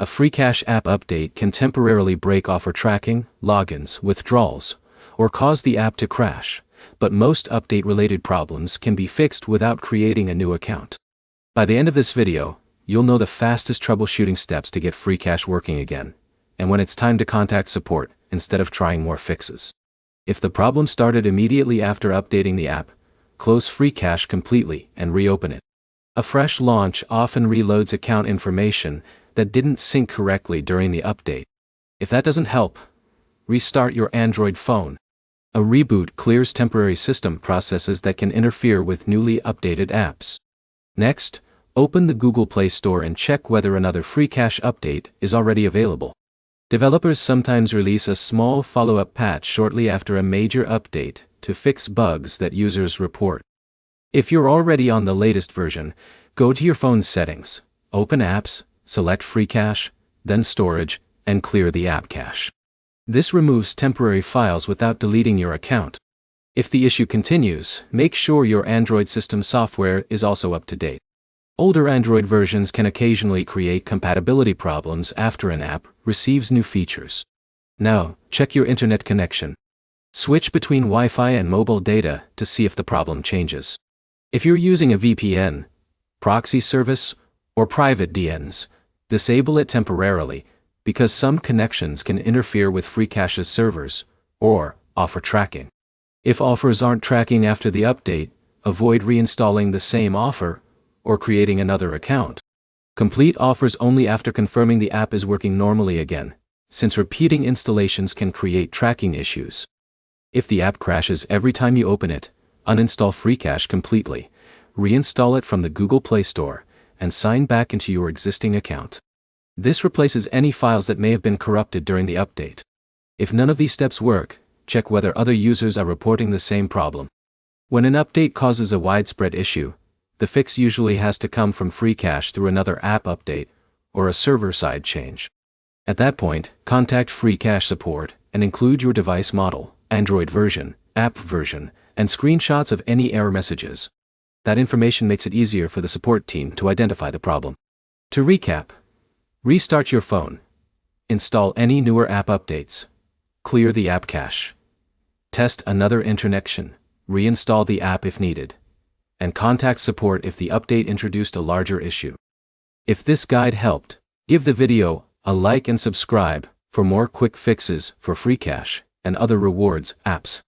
A Freecash app update can temporarily break offer tracking, logins, withdrawals, or cause the app to crash, but most update-related problems can be fixed without creating a new account. By the end of this video, you'll know the fastest troubleshooting steps to get Freecash working again, and when it's time to contact support instead of trying more fixes. If the problem started immediately after updating the app, close Freecash completely and reopen it. A fresh launch often reloads account information that didn't sync correctly during the update. If that doesn't help, restart your Android phone. A reboot clears temporary system processes that can interfere with newly updated apps. Next, open the Google Play Store and check whether another Freecash update is already available. Developers sometimes release a small follow-up patch shortly after a major update to fix bugs that users report. If you're already on the latest version, go to your phone's settings, open Apps, select Freecash, then Storage, and clear the app cache. This removes temporary files without deleting your account. If the issue continues, make sure your Android system software is also up to date. Older Android versions can occasionally create compatibility problems after an app receives new features. Now, check your internet connection. Switch between Wi-Fi and mobile data to see if the problem changes. If you're using a VPN, proxy service, or private DNS, disable it temporarily, because some connections can interfere with Freecash's servers, or offer tracking. If offers aren't tracking after the update, avoid reinstalling the same offer, or creating another account. Complete offers only after confirming the app is working normally again, since repeating installations can create tracking issues. If the app crashes every time you open it, uninstall Freecash completely, reinstall it from the Google Play Store, and sign back into your existing account. This replaces any files that may have been corrupted during the update. If none of these steps work, check whether other users are reporting the same problem. When an update causes a widespread issue, the fix usually has to come from Freecash through another app update or a server-side change. At that point, contact Freecash support and include your device model, Android version, app version, and screenshots of any error messages. That information makes it easier for the support team to identify the problem. To recap, restart your phone, install any newer app updates, clear the app cache, test another interconnection, reinstall the app if needed, and contact support if the update introduced a larger issue. If this guide helped, give the video a like and subscribe for more quick fixes for Freecash and other rewards apps.